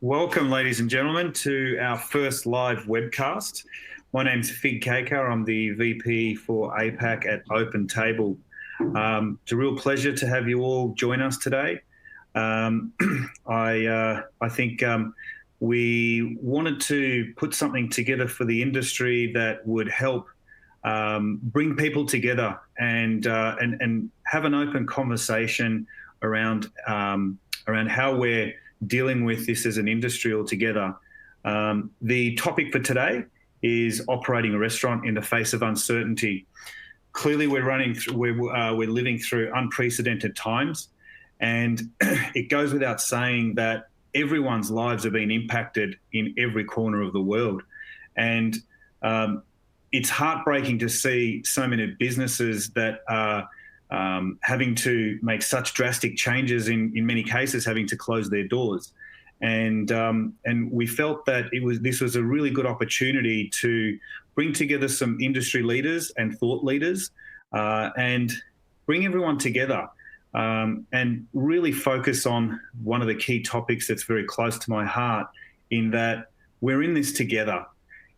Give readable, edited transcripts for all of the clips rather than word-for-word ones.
Welcome, ladies and gentlemen, to our first live webcast. My name's Fig Kaker. I'm the VP for APAC at Open Table. It's a real pleasure to have you all join us today. I think we wanted to put something together for the industry that would help bring people together and have an open conversation around how we're dealing with this as an industry altogether. The topic for today is operating a restaurant in the face of uncertainty. Clearly, we're living through unprecedented times, and it goes without saying that everyone's lives are being impacted in every corner of the world. And it's heartbreaking to see so many businesses that are having to make such drastic changes, in many cases having to close their doors. And we felt that this was a really good opportunity to bring together some industry leaders and thought leaders and bring everyone together and really focus on one of the key topics that's very close to my heart, in that we're in this together.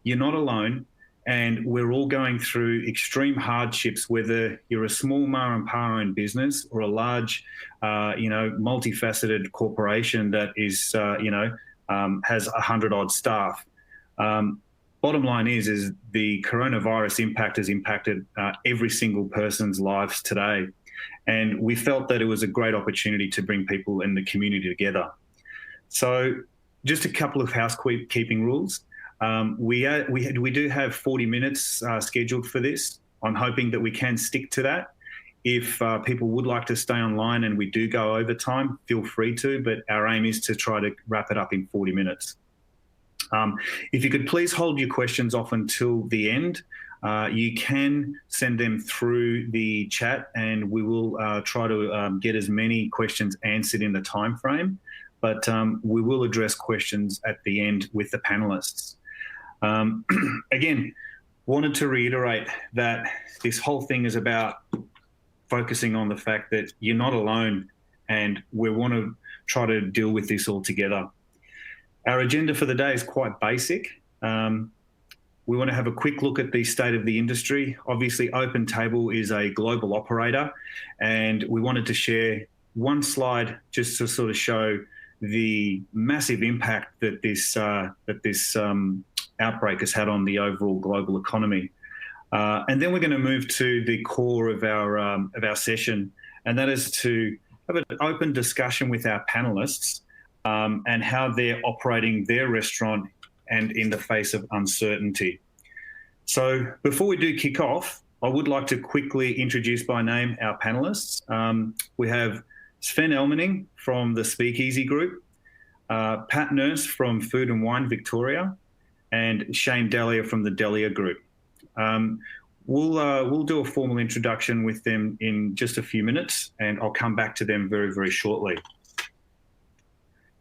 You're not alone. And we're all going through extreme hardships, whether you're a small ma and pa owned business or a large, multifaceted corporation that is, has 100 odd staff. Bottom line is the coronavirus impact has impacted every single person's lives today. And we felt that it was a great opportunity to bring people in the community together. So just a couple of housekeeping rules. We do have 40 minutes scheduled for this. I'm hoping that we can stick to that. If people would like to stay online and we do go over time, feel free to, but our aim is to try to wrap it up in 40 minutes. If you could please hold your questions off until the end. You can send them through the chat, and we will try to get as many questions answered in the time frame, but we will address questions at the end with the panelists. Again, wanted to reiterate that this whole thing is about focusing on the fact that you're not alone, and we want to try to deal with this all together. Our agenda for the day is quite basic. We want to have a quick look at the state of the industry. Obviously, Open Table is a global operator, and we wanted to share one slide just to sort of show the massive impact that this outbreak has had on the overall global economy. And then we're going to move to the core of our session, and that is to have an open discussion with our panelists and how they're operating their restaurant and in the face of uncertainty. So before we do kick off, I would like to quickly introduce by name our panelists. We have Sven Almenning from the Speakeasy Group, Pat Nourse from Food and Wine Victoria, and Shane Delia from the Delia Group. We'll do a formal introduction with them in just a few minutes, and I'll come back to them very, very shortly.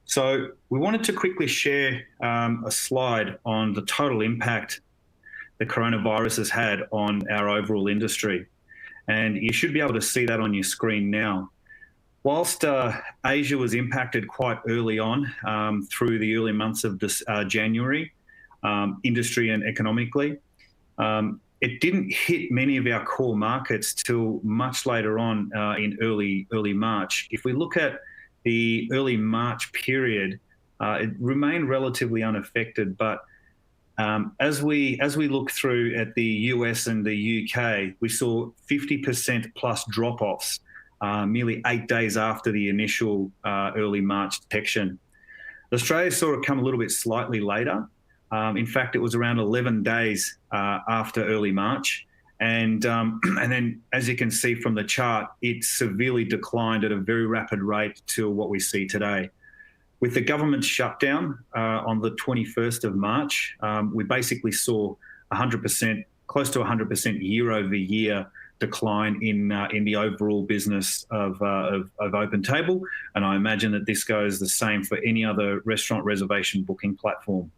So we wanted to quickly share a slide on the total impact the coronavirus has had on our overall industry. And you should be able to see that on your screen now. Whilst Asia was impacted quite early on through the early months of this January, industry and economically, it didn't hit many of our core markets till much later on in early March. If we look at the early March period, it remained relatively unaffected. But as we look through at the US and the UK, we saw 50% plus drop-offs merely 8 days after the initial early March detection. Australia saw it come a little bit slightly later. In fact, it was around 11 days after early March. And then, as you can see from the chart, it severely declined at a very rapid rate to what we see today. With the government shutdown on the 21st of March, we basically saw 100%, close to 100% year-over-year decline in the overall business of Open Table. And I imagine that this goes the same for any other restaurant reservation booking platform.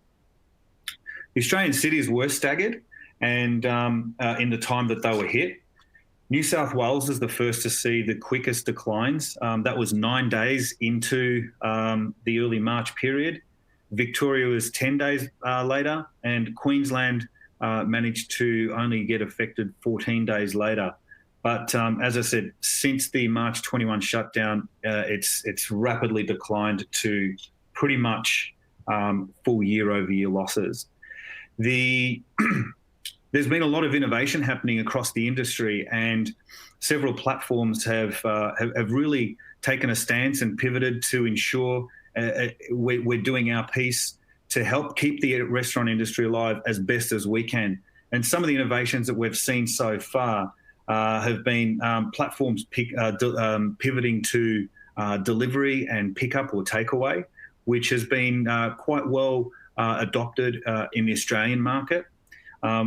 The Australian cities were staggered, and in the time that they were hit. New South Wales is the first to see the quickest declines. That was 9 days into the early March period. Victoria was 10 days later, and Queensland managed to only get affected 14 days later. But as I said, since the March 21 shutdown, it's rapidly declined to pretty much full year-over-year losses. There's been a lot of innovation happening across the industry, and several platforms have really taken a stance and pivoted to ensure we're doing our piece to help keep the restaurant industry alive as best as we can. And some of the innovations that we've seen so far have been platforms pivoting to delivery and pickup or takeaway, which has been quite well adopted in the Australian market.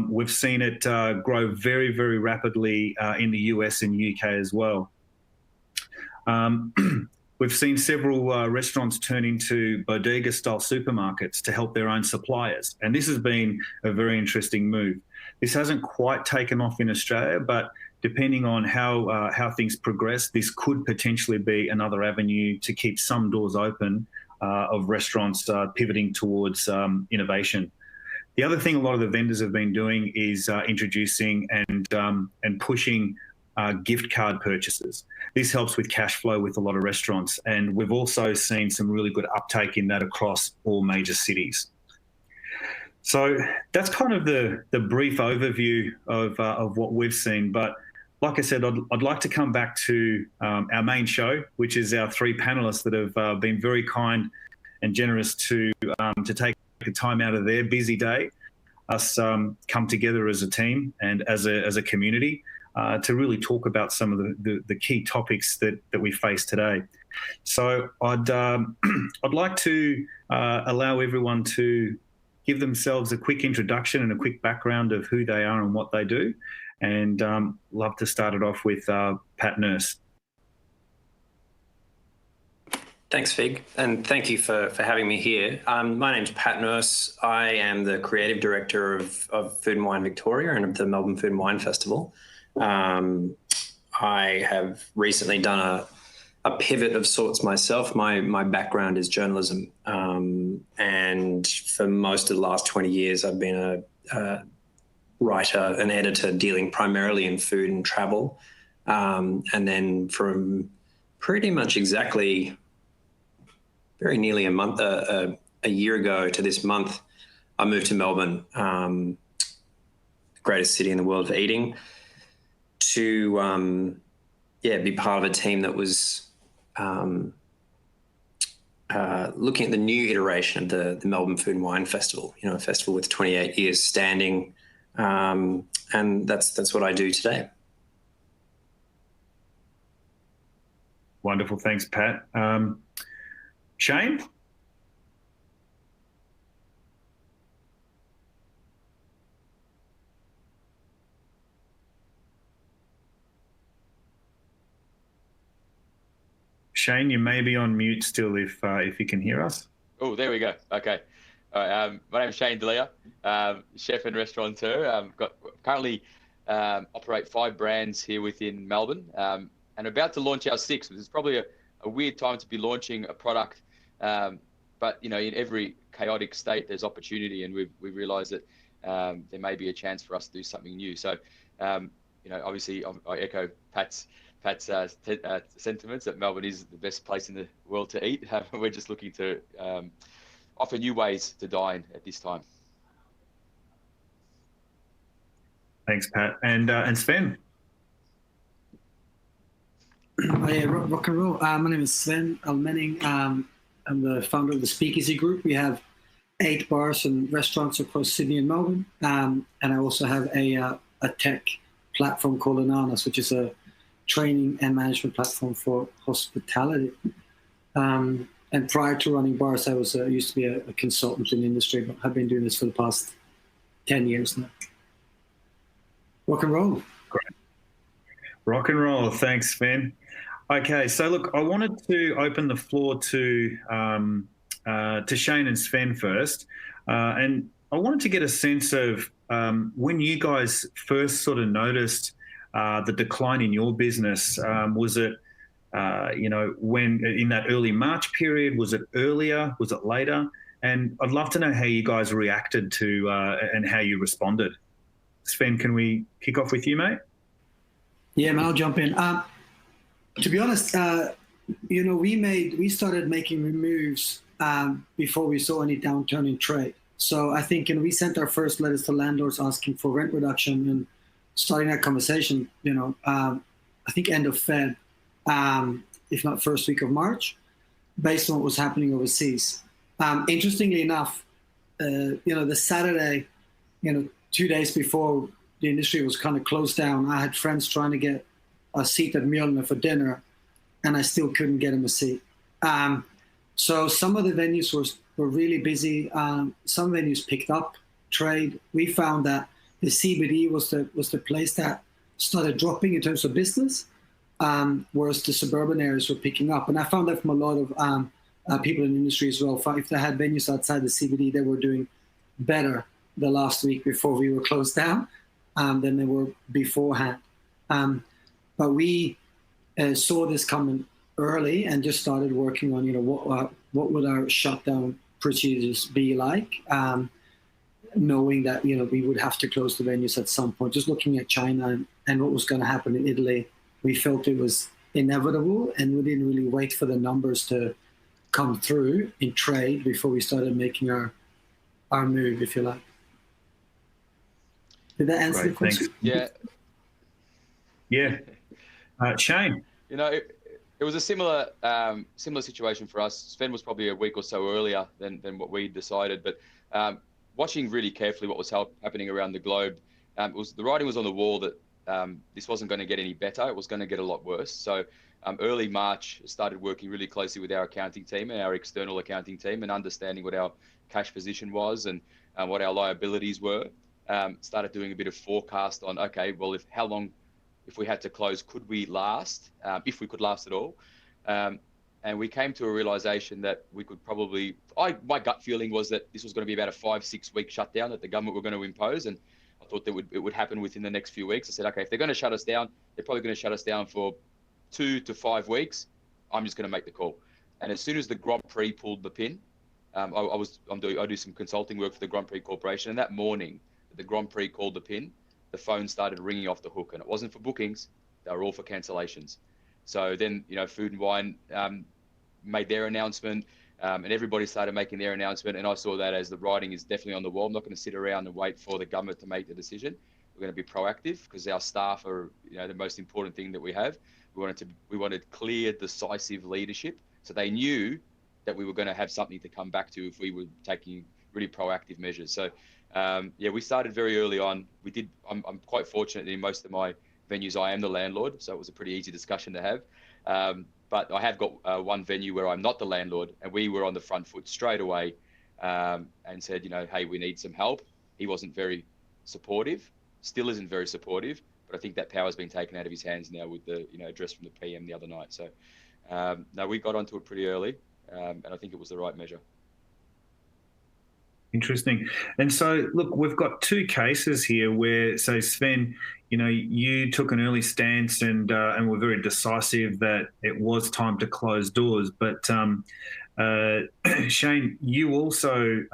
We've seen it grow very, very rapidly in the US and UK as well. We've seen several restaurants turn into bodega-style supermarkets to help their own suppliers. And this has been a very interesting move. This hasn't quite taken off in Australia, but depending on how things progress, this could potentially be another avenue to keep some doors open of restaurants pivoting towards innovation. The other thing a lot of the vendors have been doing is introducing and pushing gift card purchases. This helps with cash flow with a lot of restaurants, and we've also seen some really good uptake in that across all major cities. So that's kind of the brief overview of what we've seen. But like I said, I'd like to come back to our main show, which is our three panelists that have been very kind and generous to take the time out of their busy day, us come together as a team and as a community to really talk about some of the key topics that we face today. So I'd like to allow everyone to give themselves a quick introduction and a quick background of who they are and what they do. And love to start it off with Pat Nourse. Thanks, Fig, and thank you for having me here. My name's Pat Nourse. I am the Creative Director of Food and Wine Victoria and of the Melbourne Food and Wine Festival. I have recently done a pivot of sorts myself. My background is journalism, and for most of the last 20 years I've been a writer and editor dealing primarily in food and travel. And then from pretty much exactly very nearly a year ago to this month, I moved to Melbourne, the greatest city in the world for eating, to be part of a team that was looking at the new iteration of the Melbourne Food and Wine Festival, a festival with 28 years standing. And that's what I do today. Wonderful. Thanks, Pat. Shane? Shane, you may be on mute still if you can hear us. Oh, there we go. Okay. All right, my name is Shane Delia, chef and restaurateur. Currently operate 5 brands here within Melbourne, and about to launch our 6th. It's probably a weird time to be launching a product, but in every chaotic state there's opportunity, and we've realised that there may be a chance for us to do something new. So, obviously I echo Pat's sentiments that Melbourne is the best place in the world to eat. We're just looking to offer new ways to dine at this time. Thanks, Pat. And Sven? Oh, yeah, rock and roll. My name is Sven Almenning. I'm the founder of the Speakeasy Group. We have 8 bars and restaurants across Sydney and Melbourne. And I also have a tech platform called Nourse, which is a training and management platform for hospitality. And prior to running bars, I used to be a consultant in the industry, but I've been doing this for the past 10 years now. Rock and roll. Great. Rock and roll. Thanks, Sven. Okay, so look, I wanted to open the floor to Shane and Sven first, and I wanted to get a sense of when you guys first sort of noticed the decline in your business. Was it when in that early March period? Was it earlier? Was it later? And I'd love to know how you guys reacted to and how you responded. Sven, can we kick off with you, mate? Yeah, man, I'll jump in. To be honest, we started making moves before we saw any downturn in trade. So I think we sent our first letters to landlords asking for rent reduction and starting that conversation. I think end of Feb, if not first week of March, based on what was happening overseas. Interestingly enough, the Saturday, 2 days before the industry was kind of closed down, I had friends trying to get a seat at Mjolnir for dinner, and I still couldn't get them a seat. So some of the venues were really busy. Some venues picked up trade. We found that the CBD was the place that started dropping in terms of business, whereas the suburban areas were picking up. And I found that from a lot of people in the industry as well. If they had venues outside the CBD, they were doing better the last week before we were closed down than they were beforehand. But we saw this coming early and just started working on, what would our shutdown procedures be like, knowing that, we would have to close the venues at some point. Just looking at China and what was going to happen in Italy, we felt it was inevitable, and we didn't really wait for the numbers to come through in trade before we started making our move, if you like. Did that answer the question? Thanks. Yeah. Shane? It was a similar situation for us. Sven was probably a week or so earlier than what we decided, but watching really carefully what was happening around the globe, the writing was on the wall that this wasn't going to get any better. It was going to get a lot worse. So early March, started working really closely with our accounting team and our external accounting team, and understanding what our cash position was and what our liabilities were. Started doing a bit of forecast on, okay, well, if we had to close, could we last, if we could last at all? And we came to a realization that we could probably, my gut feeling was that this was going to be about a 5-6 week shutdown that the government were going to impose. And I thought that it would happen within the next few weeks. I said, okay, if they're going to shut us down, they're probably going to shut us down for 2 to 5 weeks. I'm just going to make the call. And as soon as the Grand Prix pulled the pin, I do some consulting work for the Grand Prix Corporation. And that morning, the Grand Prix called the pin, the phone started ringing off the hook, and it wasn't for bookings; they were all for cancellations. So then, Food and Wine made their announcement, and everybody started making their announcement. And I saw that as the writing is definitely on the wall. I'm not going to sit around and wait for the government to make the decision. We're going to be proactive, because our staff are, the most important thing that we have. We wanted clear, decisive leadership, so they knew that we were going to have something to come back to if we were taking really proactive measures. So. We started very early on. I'm quite fortunate in most of my venues. I am the landlord, so it was a pretty easy discussion to have. But I have got one venue where I'm not the landlord, and we were on the front foot straight away and said, hey, we need some help. He wasn't very supportive, still isn't very supportive, but I think that power's been taken out of his hands now with the address from the PM the other night. So no, we got onto it pretty early, and I think it was the right measure. Interesting. And so, look, we've got 2 cases here where, so Sven, you took an early stance and were very decisive that it was time to close doors. But Shane, you also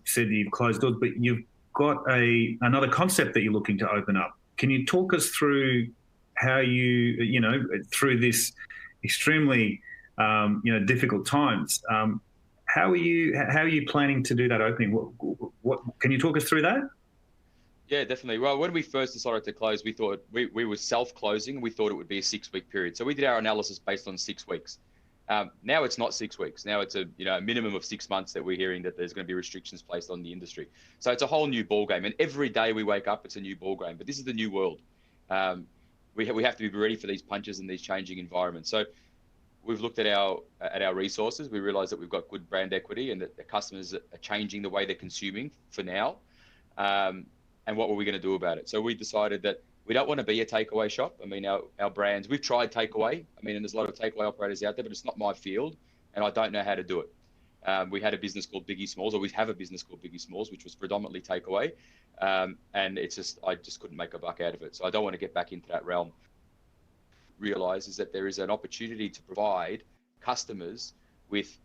said that you've closed doors, but you've got another concept that you're looking to open up. Can you talk us through how you, through this extremely, difficult times? How are you planning to do that opening? What can you talk us through that? Yeah, definitely. Well, when we first decided to close, we thought we were self-closing. We thought it would be a 6-week period. So we did our analysis based on 6 weeks. Now it's not 6 weeks. Now it's a minimum of 6 months that we're hearing that there's going to be restrictions placed on the industry. So it's a whole new ball game, and every day we wake up, it's a new ball game. But this is the new world. We have to be ready for these punches and these changing environments. So we've looked at our resources. We realize that we've got good brand equity and that the customers are changing the way they're consuming for now. And what were we going to do about it? So we decided that we don't want to be a takeaway shop. I mean, our brands, we've tried takeaway. I mean, and there's a lot of takeaway operators out there, but it's not my field, and I don't know how to do it. We had a business called Biggie Smalls, or we have a business called Biggie Smalls, which was predominantly takeaway. And I just couldn't make a buck out of it. So I don't want to get back into that realm. Realize is that there is an opportunity to provide customers with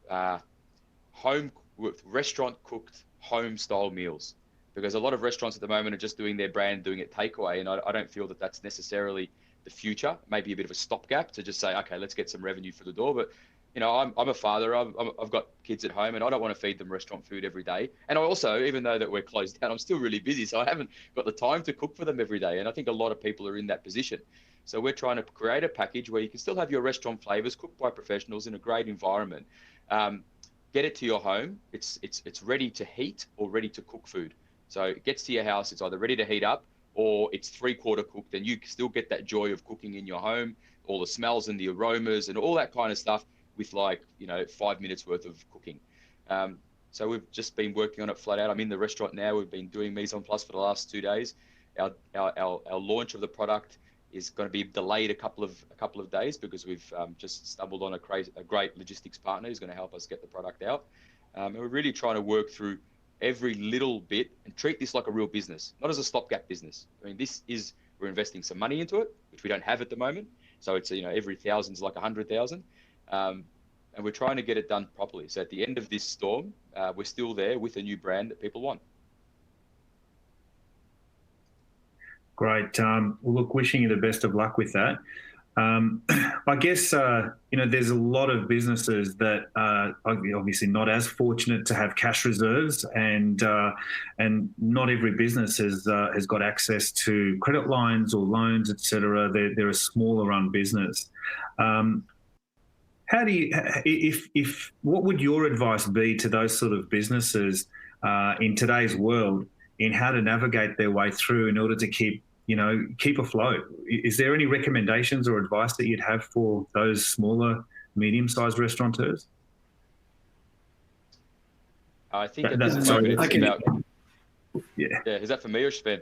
home with restaurant cooked home style meals, because a lot of restaurants at the moment are just doing their brand, doing it takeaway, and I don't feel that that's necessarily the future. Maybe a bit of a stopgap to just say, okay, let's get some revenue for the door. But you know, I'm a father. I've got kids at home, and I don't want to feed them restaurant food every day. And I also, even though that we're closed down, I'm still really busy, so I haven't got the time to cook for them every day. And I think a lot of people are in that position. So we're trying to create a package where you can still have your restaurant flavors cooked by professionals in a great environment. Get it to your home. It's ready to heat or ready to cook food. So it gets to your house. It's either ready to heat up or it's 3/4 cooked, and you still get that joy of cooking in your home, all the smells and the aromas and all that kind of stuff, with 5 minutes worth of cooking. So we've just been working on it flat out. I'm in the restaurant now. We've been doing mise en place for the last 2 days. Our launch of the product is going to be delayed a couple of days because we've just stumbled on a great logistics partner who's going to help us get the product out. And we're really trying to work through every little bit and treat this like a real business, not as a stopgap business. I mean, we're investing some money into it, which we don't have at the moment. So it's, every thousand's like 100,000. And we're trying to get it done properly. So at the end of this storm, we're still there with a new brand that people want. Great. Well, look, wishing you the best of luck with that. I guess, there's a lot of businesses that are obviously not as fortunate to have cash reserves, and not every business has got access to credit lines or loans, etc. They're a smaller run business. How do you, what would your advice be to those sort of businesses in today's world in how to navigate their way through in order to keep afloat? Is there any recommendations or advice that you'd have for those smaller, medium-sized restaurateurs? I think at this moment it's about... Yeah. Is that for me or Sven?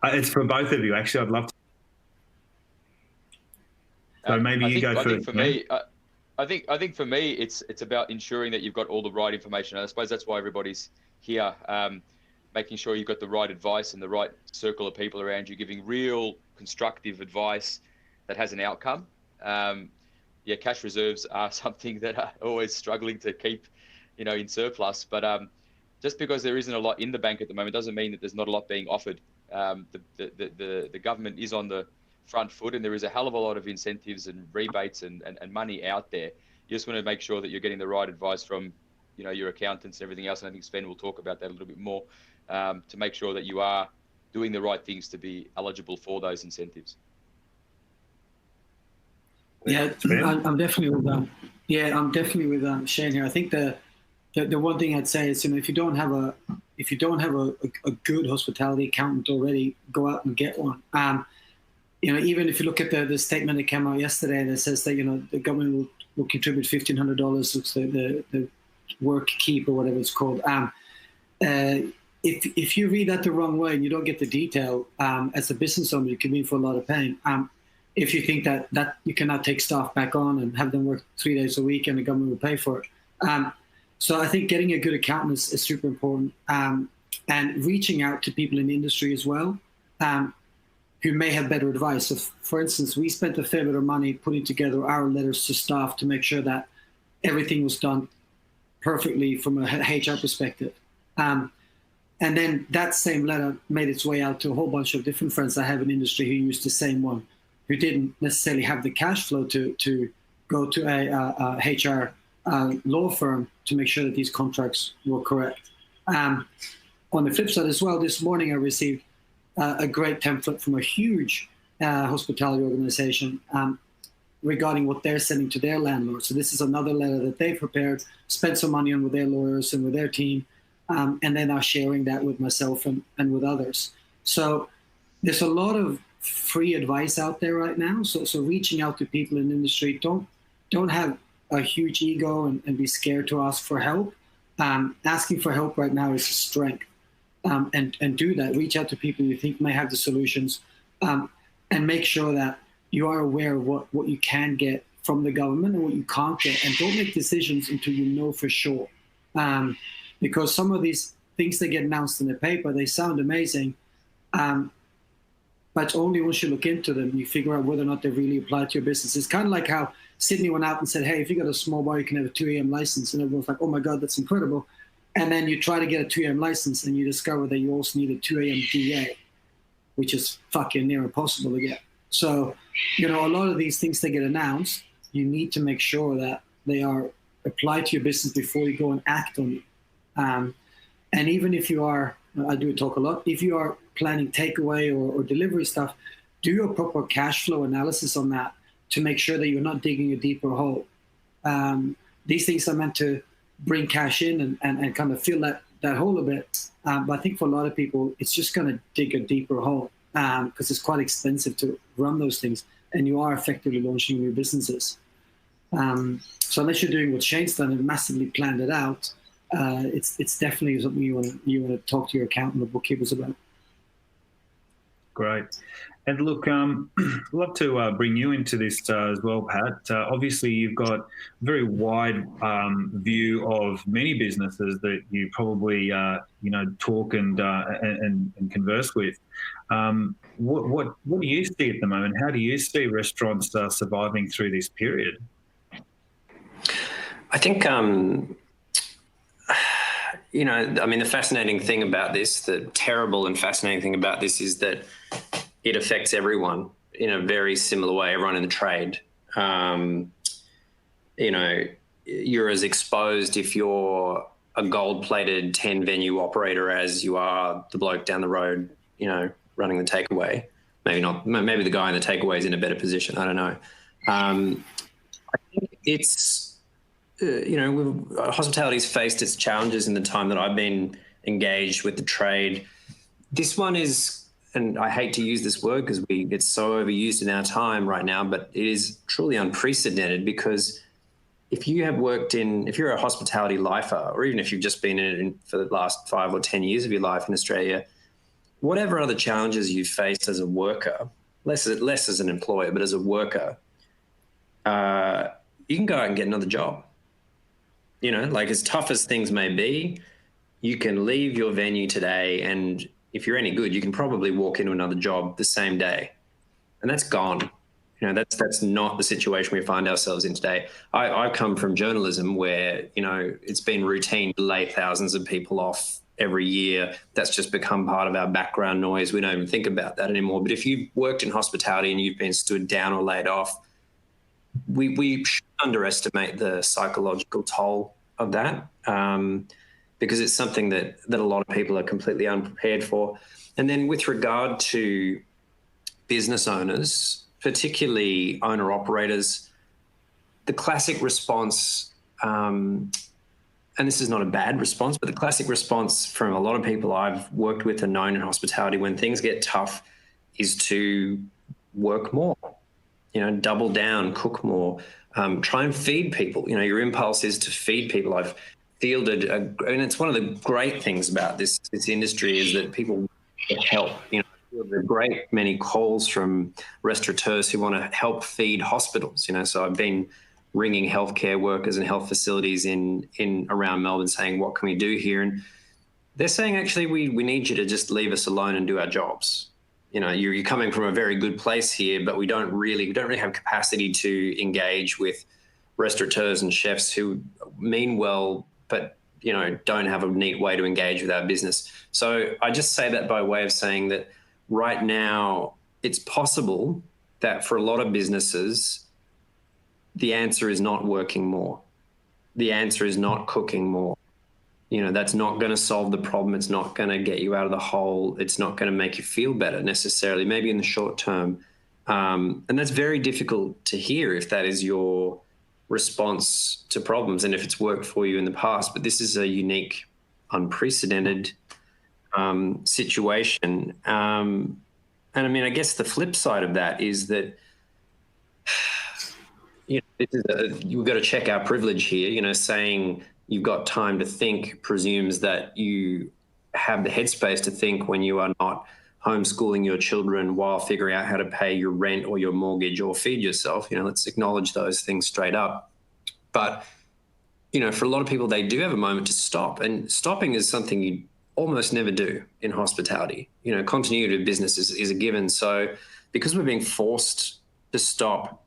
It's for both of you, actually. I'd love to. So maybe you go first. I think for me, it's about ensuring that you've got all the right information. And I suppose that's why everybody's here, making sure you've got the right advice and the right circle of people around you, giving real constructive advice that has an outcome. Cash reserves are something that are always struggling to keep, in surplus. But just because there isn't a lot in the bank at the moment doesn't mean that there's not a lot being offered. The government is on the front foot, and there is a hell of a lot of incentives and rebates and money out there. You just want to make sure that you're getting the right advice from your accountants and everything else, and I think Sven will talk about that a little bit more, to make sure that you are doing the right things to be eligible for those incentives. Yeah, I'm definitely with them. Yeah, I'm definitely with Shane here. I think the one thing I'd say is, if you don't have a good hospitality accountant already, go out and get one. Even if you look at the statement that came out yesterday that says that the government will contribute $1,500 to the work keep or whatever it's called. If you read that the wrong way and you don't get the detail, as a business owner, you can be in for a lot of pain. If you think that you cannot take staff back on and have them work 3 days a week and the government will pay for it. So I think getting a good accountant is super important, and reaching out to people in the industry as well, who may have better advice. So for instance, we spent a fair bit of money putting together our letters to staff to make sure that everything was done perfectly from a HR perspective. And then that same letter made its way out to a whole bunch of different friends I have in industry who used the same one, who didn't necessarily have the cash flow to go to a HR law firm to make sure that these contracts were correct. On the flip side as well, this morning I received a great template from a huge hospitality organization regarding what they're sending to their landlords. So this is another letter that they prepared, spent some money on with their lawyers and with their team, and then are sharing that with myself and with others. So there's a lot of free advice out there right now. So reaching out to people in the industry, don't have a huge ego and be scared to ask for help. Asking for help right now is a strength. And do that. Reach out to people you think may have the solutions, and make sure that you are aware of what you can get from the government and what you can't get, and don't make decisions until you know for sure. Because some of these things that get announced in the paper, they sound amazing, but only once you look into them, you figure out whether or not they really apply to your business. It's kind of like how Sydney went out and said, hey, if you got a small bar, you can have a 2 a.m. license. And everyone's like, oh my God, that's incredible. And then you try to get a 2 a.m. license and you discover that you also need a 2 a.m. DA, which is fucking near impossible to get. So, a lot of these things that get announced, you need to make sure that they are applied to your business before you go and act on it. And even if you are, I do talk a lot, if you are planning takeaway or delivery stuff, do your proper cash flow analysis on that to make sure that you're not digging a deeper hole. These things are meant to bring cash in and kind of fill that hole a bit. But I think for a lot of people, it's just going to dig a deeper hole because it's quite expensive to run those things. And you are effectively launching new businesses. So unless you're doing what Shane's done and massively planned it out, it's definitely something you want to talk to your accountant or bookkeepers about. Great. And look, I'd love to bring you into this as well, Pat. Obviously, you've got a very wide view of many businesses that you probably, talk and converse with. What do you see at the moment? How do you see restaurants surviving through this period? I think, the fascinating thing about this, the terrible and fascinating thing about this is that it affects everyone in a very similar way, everyone in the trade. You're as exposed if you're a gold-plated 10-venue operator as you are the bloke down the road, running the takeaway. Maybe not. Maybe the guy in the takeaway is in a better position. I don't know. I think it's, hospitality's faced its challenges in the time that I've been engaged with the trade. This one is, and I hate to use this word because it's so overused in our time right now, but it is truly unprecedented because if you're a hospitality lifer, or even if you've just been in it for the last 5 or 10 years of your life in Australia, whatever other challenges you've faced as a worker, less as an employer, but as a worker, you can go out and get another job. As tough as things may be, you can leave your venue today, and if you're any good, you can probably walk into another job the same day, and that's gone. That's not the situation we find ourselves in today. I come from journalism where, it's been routine to lay thousands of people off every year. That's just become part of our background noise. We don't even think about that anymore. But if you've worked in hospitality and you've been stood down or laid off, we should underestimate the psychological toll of that because it's something that a lot of people are completely unprepared for. And then with regard to business owners, particularly owner-operators, the classic response, and this is not a bad response, but the classic response from a lot of people I've worked with and known in hospitality when things get tough is to work more, double down, cook more, try and feed people. Your impulse is to feed people. I've fielded, and it's one of the great things about this industry is that people get help. There are great many calls from restaurateurs who want to help feed hospitals. So I've been ringing healthcare workers and health facilities in around Melbourne saying, what can we do here? And they're saying, actually, we need you to just leave us alone and do our jobs. You're coming from a very good place here, but we don't really have capacity to engage with restaurateurs and chefs who mean well, but don't have a neat way to engage with our business. So I just say that by way of saying that right now it's possible that for a lot of businesses, the answer is not working more. The answer is not cooking more. That's not going to solve the problem. It's not going to get you out of the hole. It's not going to make you feel better necessarily, maybe in the short term. And that's very difficult to hear if that is your response to problems and if it's worked for you in the past. But this is a unique, unprecedented situation. And I guess the flip side of that is that you've got to check our privilege here. Saying you've got time to think presumes that you have the headspace to think when you are not homeschooling your children while figuring out how to pay your rent or your mortgage or feed yourself. Let's acknowledge those things straight up. But, for a lot of people, they do have a moment to stop. And stopping is something you almost never do in hospitality. Continuity of business is a given. So because we're being forced to stop,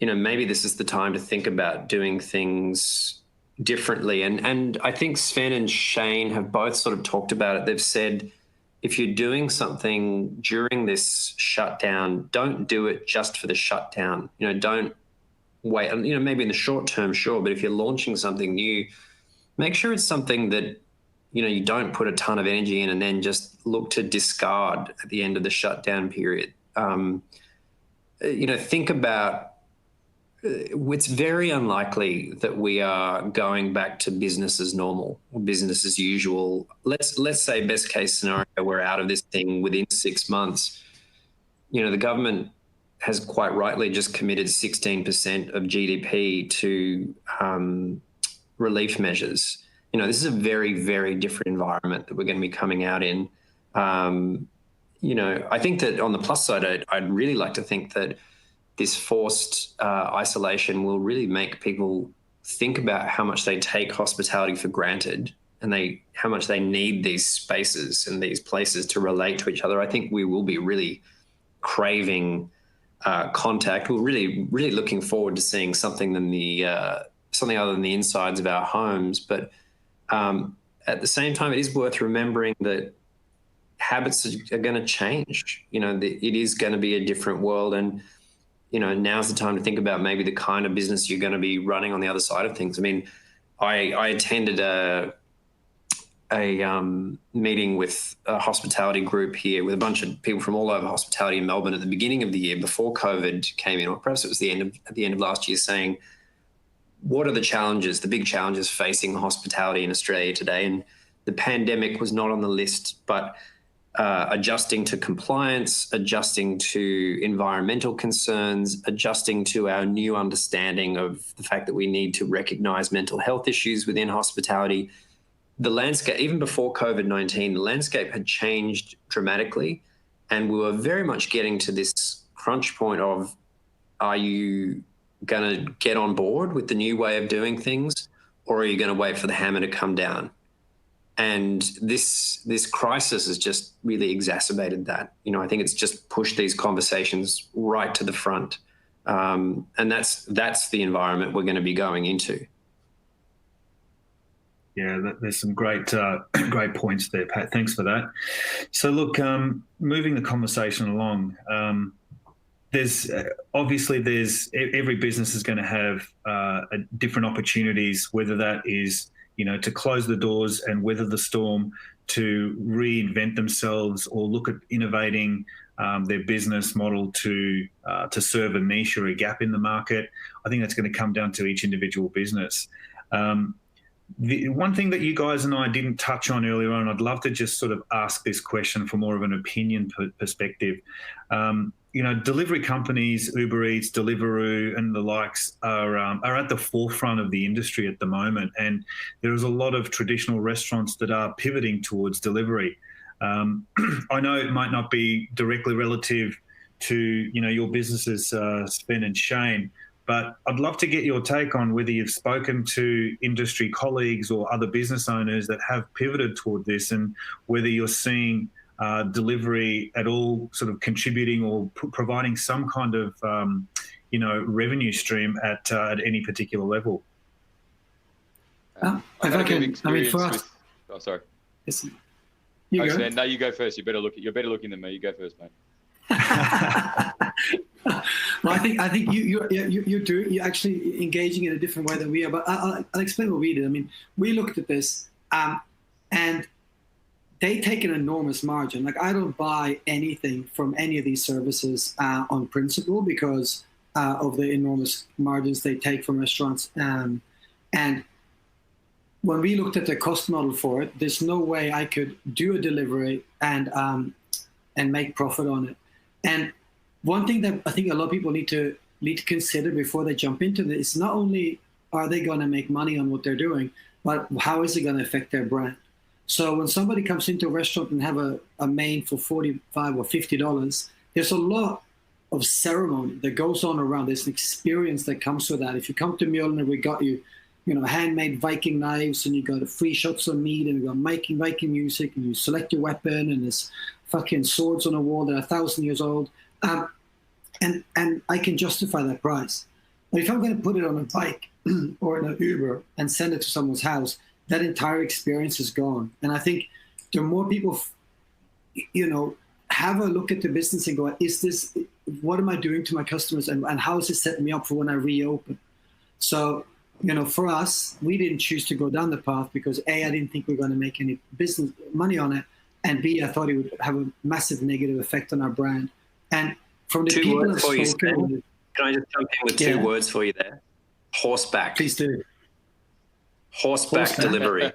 maybe this is the time to think about doing things differently. And I think Sven and Shane have both sort of talked about it. They've said, if you're doing something during this shutdown, don't do it just for the shutdown. Don't wait. Maybe in the short term, sure, but if you're launching something new, make sure it's something that, you don't put a ton of energy in and then just look to discard at the end of the shutdown period. Think about, it's very unlikely that we are going back to business as normal or business as usual. Let's say best case scenario, we're out of this thing within 6 months. The government has quite rightly just committed 16% of GDP to relief measures. This is a very, very different environment that we're going to be coming out in. I think that on the plus side, I'd really like to think that this forced isolation will really make people think about how much they take hospitality for granted and how much they need these spaces and these places to relate to each other. I think we will be really craving contact. We're really, really looking forward to seeing something other than the insides of our homes. But at the same time, it is worth remembering that habits are going to change. It is going to be a different world, and now's the time to think about maybe the kind of business you're going to be running on the other side of things. I mean, I attended a meeting with a hospitality group here with a bunch of people from all over hospitality in Melbourne at the beginning of the year before COVID came in, or perhaps it was at the end of last year, saying, what are the big challenges facing hospitality in Australia today? And the pandemic was not on the list, but adjusting to compliance, adjusting to environmental concerns, adjusting to our new understanding of the fact that we need to recognize mental health issues within hospitality. The landscape, even before COVID-19, the landscape had changed dramatically, and we were very much getting to this crunch point of, are you going to get on board with the new way of doing things, or are you going to wait for the hammer to come down? And this crisis has just really exacerbated that. I think it's just pushed these conversations right to the front. And that's the environment we're going to be going into. Yeah, there's some great points there, Pat. Thanks for that. So look, moving the conversation along, there's every business is going to have different opportunities, whether that is to close the doors and weather the storm, to reinvent themselves, or look at innovating their business model to serve a niche or a gap in the market. I think that's going to come down to each individual business. The one thing that you guys and I didn't touch on earlier on, I'd love to just sort of ask this question from more of an opinion perspective. Delivery companies, Uber Eats, Deliveroo, and the likes are at the forefront of the industry at the moment, and there is a lot of traditional restaurants that are pivoting towards delivery. I know it might not be directly relative to your businesses, Sven and Shane, but I'd love to get your take on whether you've spoken to industry colleagues or other business owners that have pivoted toward this, and whether you're seeing delivery at all sort of contributing or providing some kind of revenue stream at any particular level. For us. Oh, sorry. Listen, you go. Sven, no, you go first. You're better looking than me. You go first, mate. Well, I think you're actually engaging in a different way than we are. But I'll explain what we did. I mean, we looked at this, and they take an enormous margin. Like, I don't buy anything from any of these services on principle because of the enormous margins they take from restaurants. And when we looked at the cost model for it, there's no way I could do a delivery and make profit on it. And one thing that I think a lot of people need to consider before they jump into this is not only are they going to make money on what they're doing, but how is it going to affect their brand? So when somebody comes into a restaurant and have a main for $45 or $50, there's a lot of ceremony that goes on around. There's an experience that comes with that. If you come to Mjolnir, we got you, handmade Viking knives, and you got free shots of meat, and we got making Viking music, and you select your weapon, and there's fucking swords on a wall that are 1,000 years old. And I can justify that price. But if I'm going to put it on a bike or in an Uber and send it to someone's house, that entire experience is gone. And I think the more people, have a look at the business and go, what am I doing to my customers, and how is it setting me up for when I reopen? So, for us, we didn't choose to go down the path because A, I didn't think we were going to make any business money on it, and B, I thought it would have a massive negative effect on our brand. And from the people I've spoken with, can I just jump in with two words for you there? Horseback. Please do. Horseback delivery.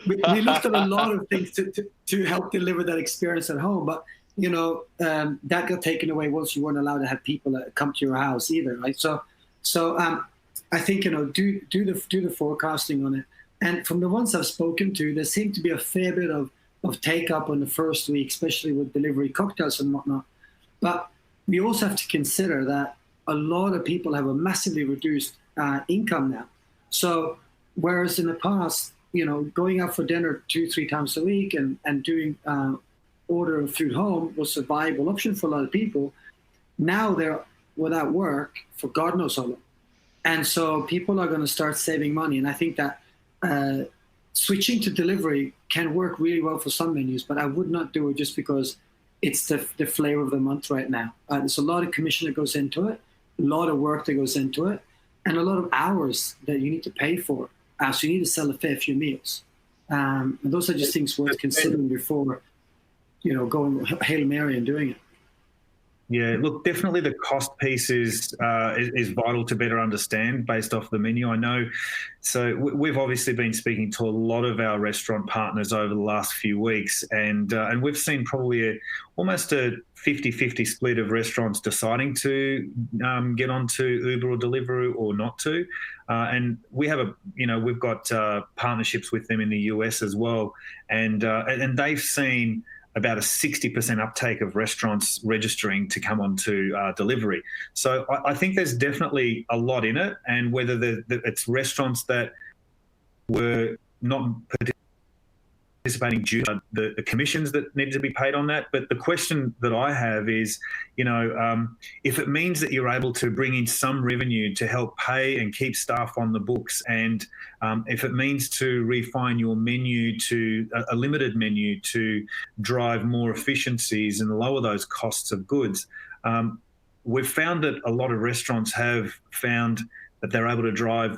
We looked at a lot of things to help deliver that experience at home, but that got taken away once you weren't allowed to have people come to your house either, right? So I think do the forecasting on it. And from the ones I've spoken to, there seemed to be a fair bit of take up on the first week, especially with delivery cocktails and whatnot. But we also have to consider that a lot of people have a massively reduced income now. So whereas in the past, going out for dinner 2-3 times a week and doing order of food home was a viable option for a lot of people, now they're without work for God knows how long. And so people are going to start saving money. And I think that switching to delivery can work really well for some menus, but I would not do it just because it's the flavor of the month right now. There's a lot of commission that goes into it, a lot of work that goes into it, and a lot of hours that you need to pay for. So you need to sell a fair few meals. And those are just things worth considering before, going Hail Mary and doing it. Yeah, look, definitely the cost piece is vital to better understand based off the menu. I know, so we've obviously been speaking to a lot of our restaurant partners over the last few weeks, and we've seen probably almost a 50-50 split of restaurants deciding to get onto Uber or Deliveroo or not to. And we have we've got partnerships with them in the US as well, and they've seen about a 60% uptake of restaurants registering to come onto delivery. So I think there's definitely a lot in it, and whether it's restaurants that were not participating due to the commissions that needed to be paid on that. But the question that I have is, if it means that you're able to bring in some revenue to help pay and keep staff on the books, and if it means to refine your menu to a limited menu to drive more efficiencies and lower those costs of goods, we've found that a lot of restaurants have found that they're able to drive,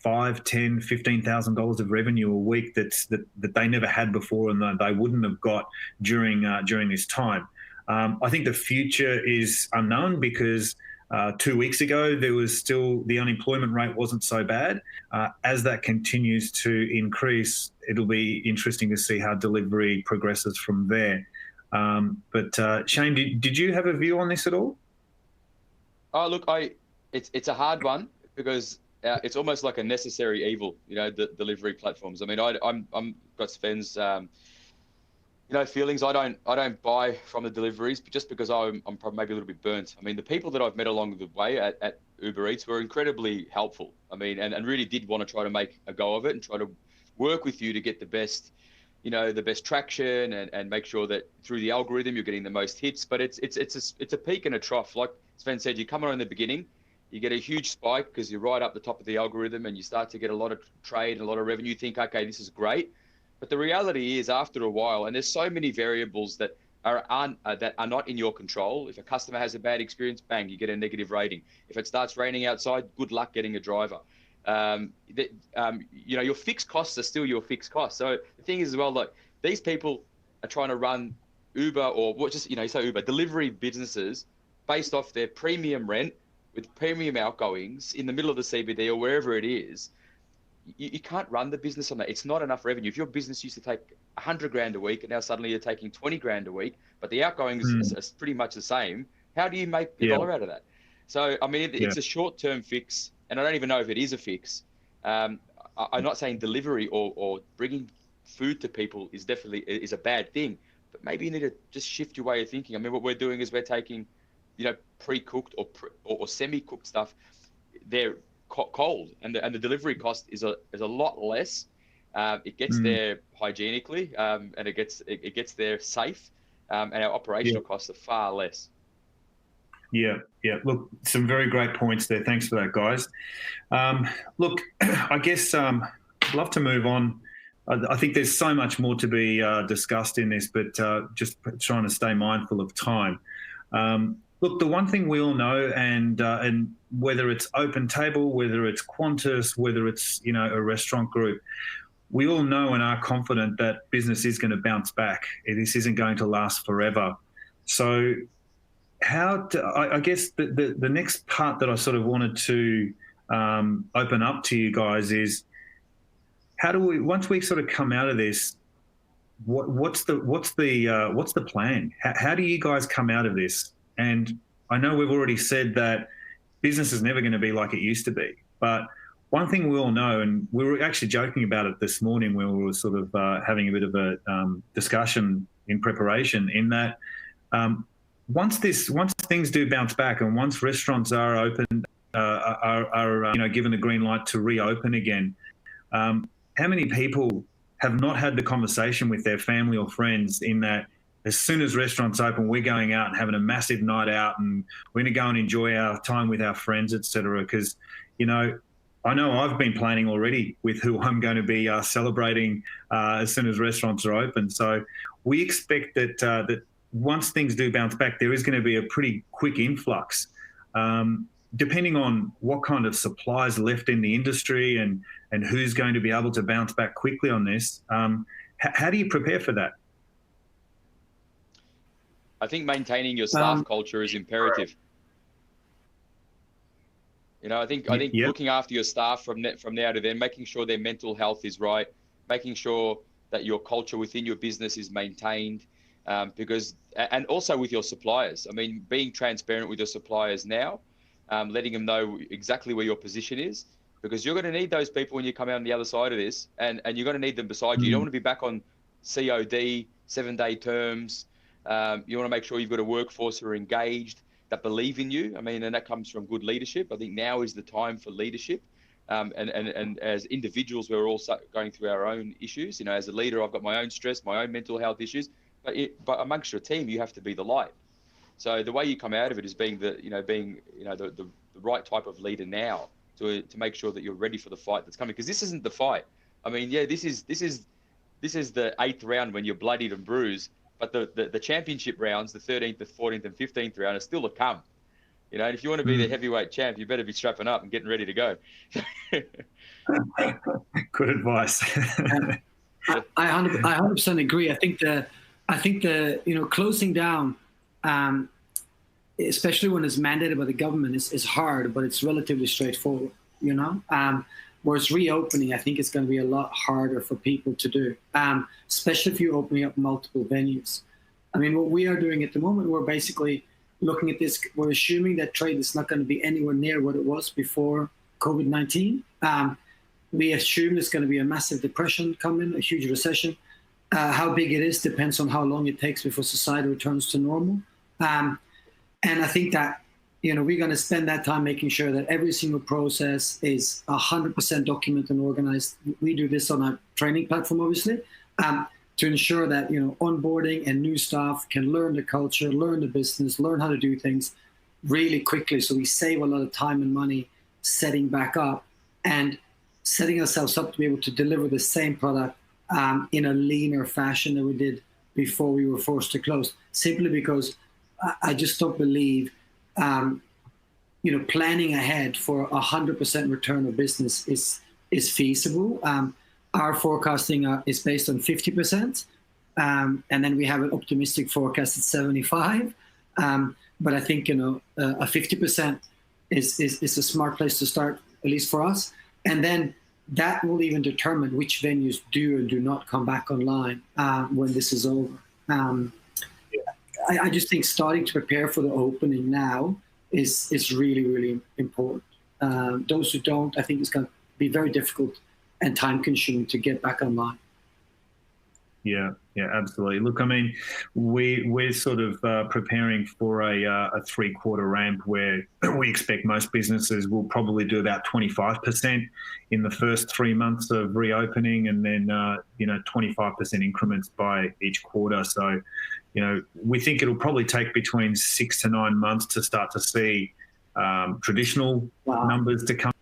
$5,000, $10,000, $15,000 of revenue a week that they never had before, and they wouldn't have got during this time. I think the future is unknown because 2 weeks ago there was still the unemployment rate wasn't so bad. As that continues to increase, it'll be interesting to see how delivery progresses from there. But Shane, did you have a view on this at all? Oh, look, it's a hard one because it's almost like a necessary evil, the delivery platforms. I mean, I'm got Sven's, feelings. I don't buy from the deliveries, but just because I'm probably maybe a little bit burnt. I mean, the people that I've met along the way at Uber Eats were incredibly helpful. I mean, and really did want to try to make a go of it and try to work with you to get the best, the best traction and make sure that through the algorithm you're getting the most hits. But it's a peak and a trough. Like Sven said, you come on in the beginning. You get a huge spike because you're right up the top of the algorithm and you start to get a lot of trade and a lot of revenue. You think, okay, this is great. But the reality is after a while, and there's so many variables that are not in your control. If a customer has a bad experience, bang, you get a negative rating. If it starts raining outside, good luck getting a driver. Your fixed costs are still your fixed costs. So the thing is as well, like these people are trying to run Uber or Uber delivery businesses based off their premium rent with premium outgoings in the middle of the CBD or wherever it is. You can't run the business on that. It's not enough revenue. If your business used to take 100 grand a week and now suddenly you're taking 20 grand a week, but the outgoings is pretty much the same, how do you make a dollar out of that? So, I mean, it's a short-term fix, and I don't even know if it is a fix. I'm not saying delivery or bringing food to people is a bad thing, but maybe you need to just shift your way of thinking. I mean, what we're doing is we're taking, pre-cooked or semi-cooked stuff. They're cold, and the delivery cost is a lot less. It gets there hygienically, and it gets there safe. and our operational costs are far less. Yeah. Look, some very great points there. Thanks for that, guys. Look, I guess I'd love to move on. I think there's so much more to be discussed in this, but just trying to stay mindful of time. Look, the one thing we all know, and whether it's Open Table, whether it's Qantas, whether it's a restaurant group, we all know and are confident that business is going to bounce back. This isn't going to last forever. So I guess the next part that I sort of wanted to open up to you guys is, how do we, once we sort of come out of this, what's the plan? How do you guys come out of this? And I know we've already said that business is never going to be like it used to be, but one thing we all know, and we were actually joking about it this morning when we were sort of having a bit of a discussion in preparation, in that once things do bounce back, and once restaurants are open, are given the green light to reopen again, how many people have not had the conversation with their family or friends in that as soon as restaurants open, we're going out and having a massive night out, and we're going to go and enjoy our time with our friends, etc. Because, I know I've been planning already with who I'm going to be celebrating as soon as restaurants are open. So we expect that once things do bounce back, there is going to be a pretty quick influx. Depending on what kind of supplies are left in the industry and who's going to be able to bounce back quickly on this, how do you prepare for that? I think maintaining your staff culture is imperative. I think looking after your staff from now to then, making sure their mental health is right, making sure that your culture within your business is maintained, and also with your suppliers. I mean, being transparent with your suppliers now, letting them know exactly where your position is, because you're going to need those people when you come out on the other side of this, and you're going to need them beside you. You don't want to be back on COD, 7-day terms. You want to make sure you've got a workforce who are engaged, that believe in you. I mean, and that comes from good leadership. I think now is the time for leadership. And as individuals, we're also going through our own issues. As a leader, I've got my own stress, my own mental health issues. But amongst your team, you have to be the light. So the way you come out of it is being the right type of leader now to make sure that you're ready for the fight that's coming. Because this isn't the fight. I mean, yeah, this is the 8th round when you're bloodied and bruised. But the championship rounds, the 13th, the 14th, and 15th round, are still to come. And if you want to be the heavyweight champ, you better be strapping up and getting ready to go. Good advice. I 100% agree. I think the closing down, especially when it's mandated by the government, is hard, but it's relatively straightforward. Whereas reopening, I think it's going to be a lot harder for people to do, especially if you're opening up multiple venues. I mean, what we are doing at the moment, we're basically looking at this. We're assuming that trade is not going to be anywhere near what it was before COVID-19. We assume there's going to be a massive depression coming, a huge recession. How big it is depends on how long it takes before society returns to normal. And I think that we're going to spend that time making sure that every single process is 100% documented and organized. We do this on our training platform, obviously, to ensure that, onboarding and new staff can learn the culture, learn the business, learn how to do things really quickly. So we save a lot of time and money setting back up and setting ourselves up to be able to deliver the same product in a leaner fashion than we did before we were forced to close, simply because I just don't believe planning ahead for 100% return of business is feasible. Our forecasting is based on 50%, and then we have an optimistic forecast at 75%. But I think a 50% is a smart place to start, at least for us. And then that will even determine which venues do and do not come back online when this is over. I just think starting to prepare for the opening now is really, really important. Those who don't, I think it's going to be very difficult and time-consuming to get back online. Yeah. Yeah, absolutely. Look, I mean, we're sort of preparing for a 3-quarter ramp where we expect most businesses will probably do about 25% in the first 3 months of reopening, and then 25% increments by each quarter. So, we think it'll probably take between 6 to 9 months to start to see traditional numbers to come.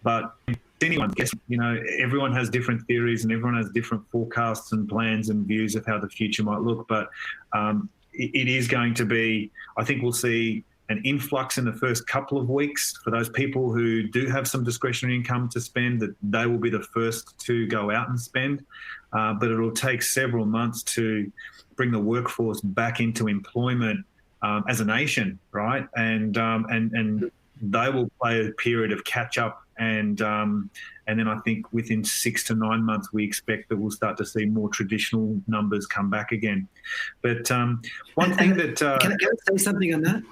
But anyone guess, everyone has different theories and everyone has different forecasts and plans and views of how the future might look. But it is going to be, I think we'll see an influx in the first couple of weeks for those people who do have some discretionary income to spend, that they will be the first to go out and spend. But it'll take several months to bring the workforce back into employment as a nation, right? And they will play a period of catch up. And then I think within 6 to 9 months, we expect that we'll start to see more traditional numbers come back again. But one thing that can I say something on that?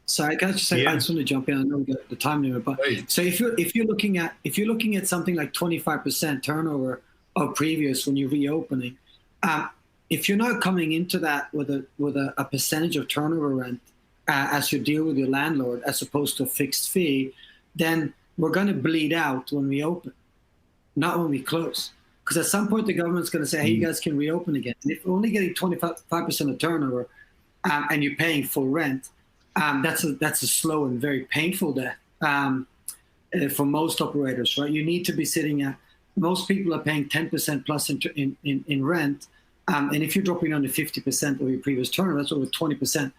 Sorry, can I just say? Yeah. I just want to jump in. I know we got the time limit, but so if you're looking at something like 25% turnover of previous when you're reopening, if you're not coming into that with a percentage of turnover rent as you deal with your landlord as opposed to a fixed fee, then we're going to bleed out when we open, not when we close. Because at some point the government's going to say, hey, you guys can reopen again. And if we're only getting 25% of turnover and you're paying full rent, that's a slow and very painful death for most operators, right? You need to be sitting at, most people are paying 10% plus in rent. And if you're dropping under 50% of your previous turnover, that's over 20%.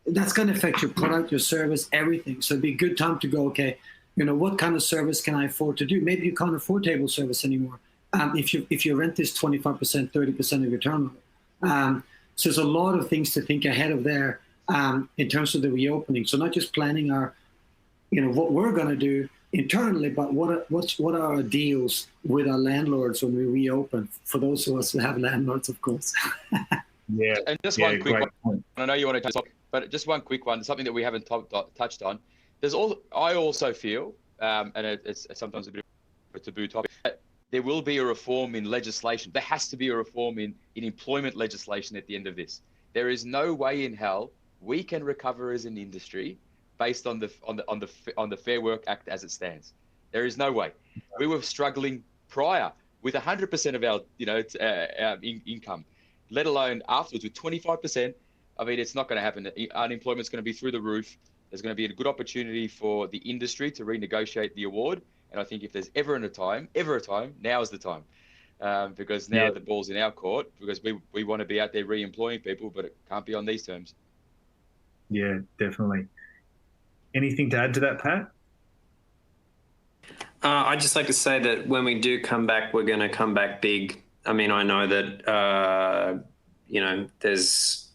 That's going to affect your product, your service, everything. So it'd be a good time to go, okay, what kind of service can I afford to do? Maybe you can't afford table service anymore. If your rent is 25%, 30% of your turnover. So there's a lot of things to think ahead of there in terms of the reopening. So not just planning our, what we're going to do internally, but what are our deals with our landlords when we reopen? For those of us who have landlords, of course. Yeah. And just one quick one. I know you want to talk, but just one quick one. Something that we haven't touched on. I also feel, and it's sometimes a bit of a taboo topic, that there will be a reform in legislation. There has to be a reform in employment legislation at the end of this. There is no way in hell we can recover as an industry based on the Fair Work Act as it stands. There is no way. We were struggling prior with 100% of our income, let alone afterwards with 25%. I mean, it's not going to happen. Unemployment's going to be through the roof. There's going to be a good opportunity for the industry to renegotiate the award. And I think if there's ever a time, now is the time. Because now the ball's in our court, because we want to be out there re-employing people, but it can't be on these terms. Yeah, definitely. Anything to add to that, Pat? I'd just like to say that when we do come back, we're going to come back big. I mean, I know that, there's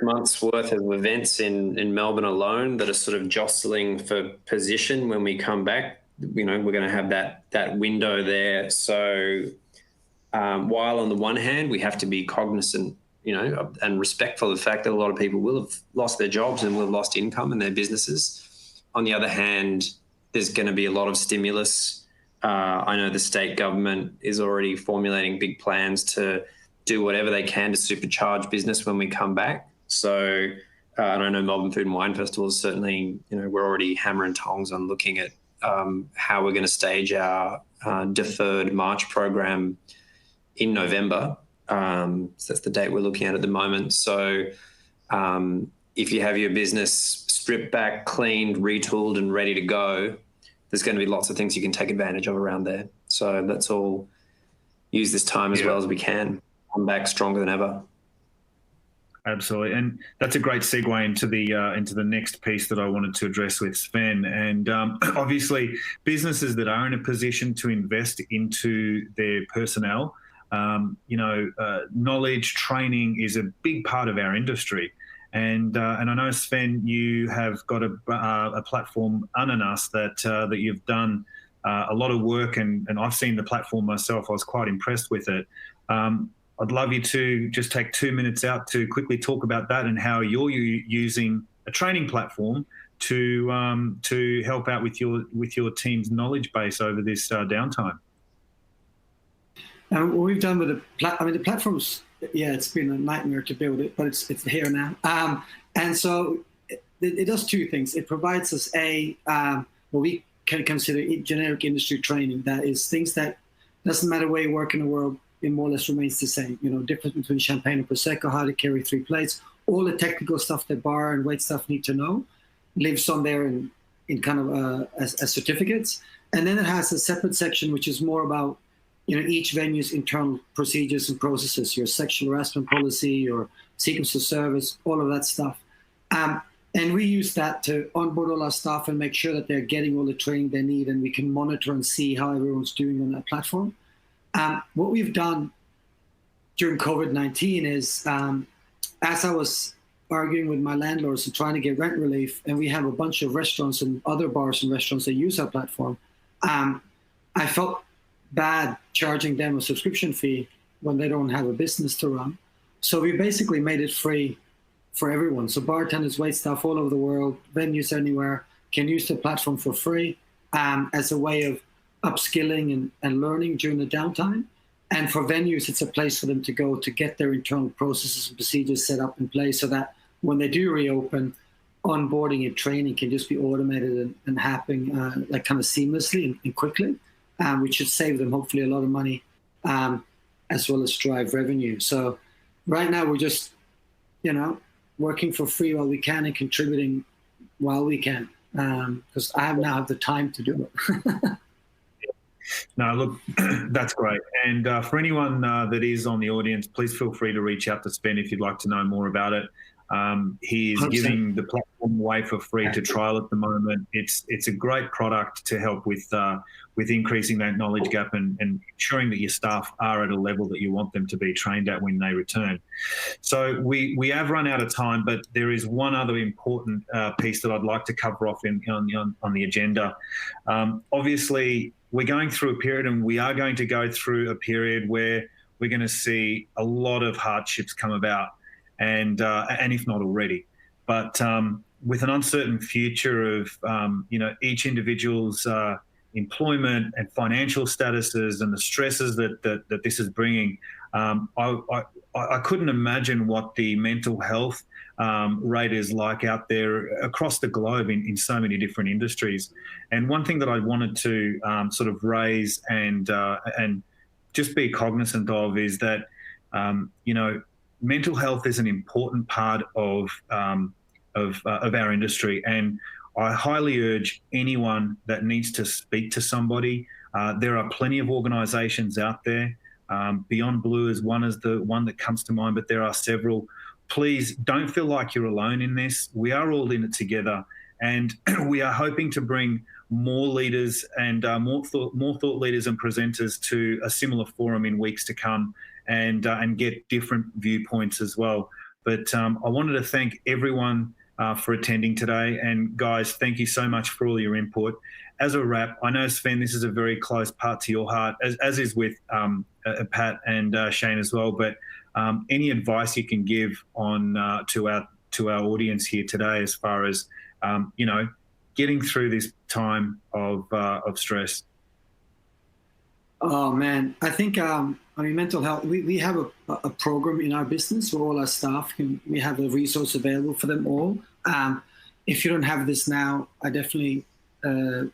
months worth of events in Melbourne alone that are sort of jostling for position when we come back. We're going to have that window there. So while on the one hand, we have to be cognizant, and respectful of the fact that a lot of people will have lost their jobs and will have lost income in their businesses. On the other hand, there's going to be a lot of stimulus. I know the state government is already formulating big plans to do whatever they can to supercharge business when we come back. So, and I know Melbourne Food and Wine Festival is certainly, we're already hammer and tongs on looking at how we're going to stage our deferred March program in November. So that's the date we're looking at the moment. So if you have your business stripped back, cleaned, retooled and ready to go, there's going to be lots of things you can take advantage of around there. So let's all use this time as well as we can. Come back stronger than ever. Absolutely, and that's a great segue into the next piece that I wanted to address with Sven. And obviously, businesses that are in a position to invest into their personnel, knowledge, training is a big part of our industry. And I know, Sven, you have got a platform, Ananas, that you've done a lot of work, and I've seen the platform myself. I was quite impressed with it. I'd love you to just take 2 minutes out to quickly talk about that and how you're using a training platform to help out with your team's knowledge base over this downtime. And what we've done with the platforms, yeah, it's been a nightmare to build it, but it's here now. And so it does two things. It provides us what we can consider generic industry training. That is things that doesn't matter where you work in the world, it more or less remains the same. You know, difference between champagne and prosecco, how to carry 3 plates, all the technical stuff that bar and wait staff need to know lives on there in kind of as certificates. And then it has a separate section which is more about, you know, each venue's internal procedures and processes, your sexual harassment policy, your sequence of service, all of that stuff. And we use that to onboard all our staff and make sure that they're getting all the training they need, and we can monitor and see how everyone's doing on that platform. What we've done during COVID-19 is, as I was arguing with my landlords and trying to get rent relief, and we have a bunch of restaurants and other bars and restaurants that use our platform, I felt bad charging them a subscription fee when they don't have a business to run. So we basically made it free for everyone. So bartenders, waitstaff all over the world, venues anywhere can use the platform for free as a way of upskilling and learning during the downtime. And for venues, it's a place for them to go to get their internal processes and procedures set up in place so that when they do reopen, onboarding and training can just be automated and happening like kind of seamlessly and quickly, which should save them hopefully a lot of money as well as drive revenue. So right now we're just, you know, working for free while we can and contributing while we can, because I now have the time to do it. No, look, that's great. And for anyone that is on the audience, please feel free to reach out to Sven if you'd like to know more about it. He is 100%. Giving the platform away for free to trial at the moment. It's a great product to help with increasing that knowledge gap and ensuring that your staff are at a level that you want them to be trained at when they return. So we have run out of time, but there is one other important piece that I'd like to cover off on the agenda. Obviously, we're going through a period, and we are going to go through a period where we're going to see a lot of hardships come about, and if not already. But with an uncertain future of each individual's employment and financial statuses and the stresses that this is bringing, I couldn't imagine what the mental health rate is like out there across the globe in so many different industries. And one thing that I wanted to sort of raise and just be cognizant of is that mental health is an important part of our industry, and I highly urge anyone that needs to speak to somebody. There are plenty of organisations out there. Beyond Blue is the one that comes to mind, but there are several. Please don't feel like you're alone in this. We are all in it together, and we are hoping to bring more leaders and more thought leaders and presenters to a similar forum in weeks to come, and get different viewpoints as well. But I wanted to thank everyone for attending today, and guys, thank you so much for all your input. As a wrap, I know, Sven, this is a very close part to your heart, as is with Pat and Shane as well. But any advice you can give on to our audience here today, as far as getting through this time of stress? Oh man, I think mental health. We have a program in our business where all our staff we have a resource available for them all. If you don't have this now, I definitely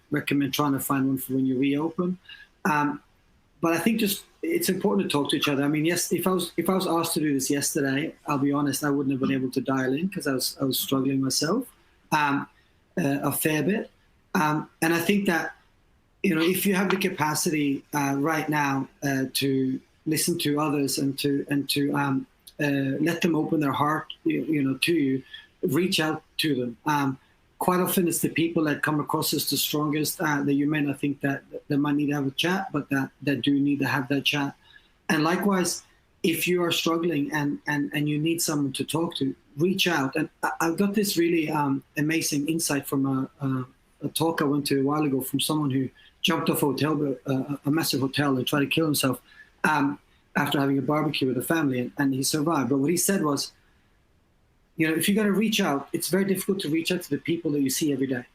recommend trying to find one for when you reopen. But I think it's important to talk to each other. I mean, yes, if I was asked to do this yesterday, I'll be honest, I wouldn't have been able to dial in because I was struggling myself a fair bit. And I think that, if you have the capacity right now to listen to others and to let them open their heart, to you, reach out to them. Quite often, it's the people that come across as the strongest that you may not think that they might need to have a chat, but that do need to have that chat. And likewise, if you are struggling and you need someone to talk to, reach out. And I've got this really amazing insight from a talk I went to a while ago from someone who jumped off a massive hotel and tried to kill himself after having a barbecue with a family, and he survived. But what he said was, if you're going to reach out, it's very difficult to reach out to the people that you see every day.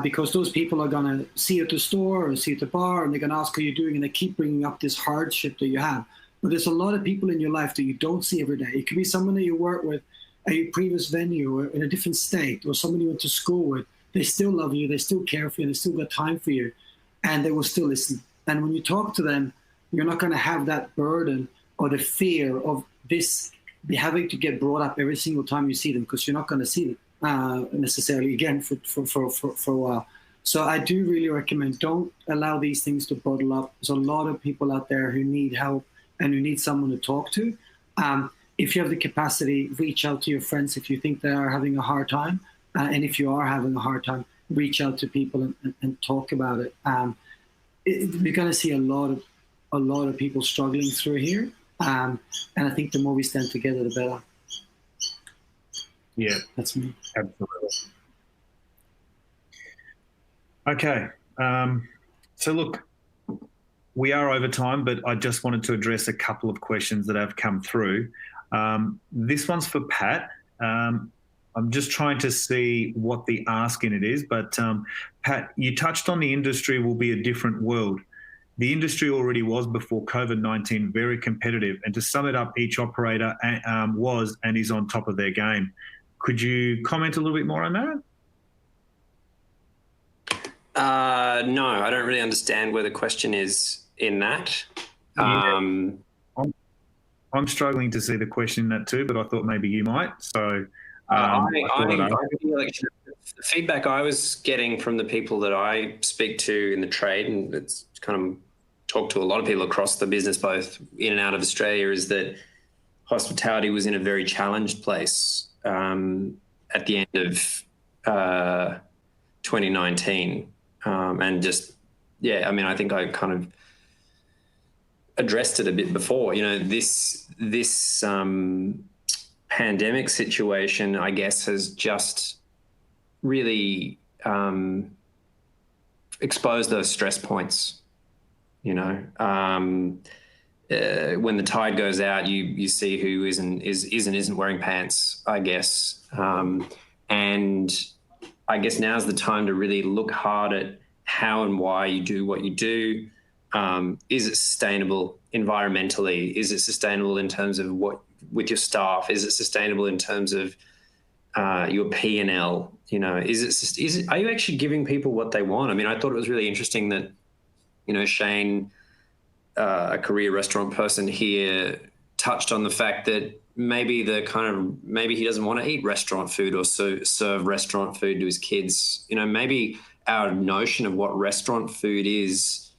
because those people are going to see you at the store or see you at the bar, and they're going to ask how you're doing, and they keep bringing up this hardship that you have. But there's a lot of people in your life that you don't see every day. It could be someone that you work with at your previous venue or in a different state, or someone you went to school with. They still love you, they still care for you, they still got time for you, and they will still listen. And when you talk to them, you're not going to have that burden or the fear of this having to get brought up every single time you see them, because you're not going to see them necessarily again for a while. So I do really recommend, don't allow these things to bottle up. There's a lot of people out there who need help and who need someone to talk to. If you have the capacity, reach out to your friends if you think they are having a hard time. And if you are having a hard time, reach out to people and talk about it. We're going to see a lot of people struggling through here. And I think the more we stand together, the better. Yeah, that's me. Absolutely. Okay. So look, we are over time, but I just wanted to address a couple of questions that have come through. This one's for Pat. I'm just trying to see what the ask in it is, but Pat, you touched on the industry will be a different world. The industry already was before COVID-19 very competitive, and to sum it up, each operator was and is on top of their game. Could you comment a little bit more on that? No, I don't really understand where the question is in that. I'm struggling to see the question in that too, but I thought maybe you might. So the feedback I was getting from the people that I speak to in the trade, and it's kind of talked to a lot of people across the business, both in and out of Australia, is that hospitality was in a very challenged place at the end of 2019. And just, yeah, I mean, I think I kind of addressed it a bit before. You know, this pandemic situation, I guess, has just really exposed those stress points. You know, when the tide goes out, you see who isn't wearing pants, I guess, and I guess now's the time to really look hard at how and why you do what you do. Is it sustainable environmentally? Is it sustainable in terms of what with your staff? Is it sustainable in terms of your P&L? You know, are you actually giving people what they want? I mean, I thought it was really interesting that, you know, Shane, a career restaurant person here, touched on the fact that maybe he doesn't want to eat restaurant food or serve restaurant food to his kids. You know, maybe our notion of what restaurant food is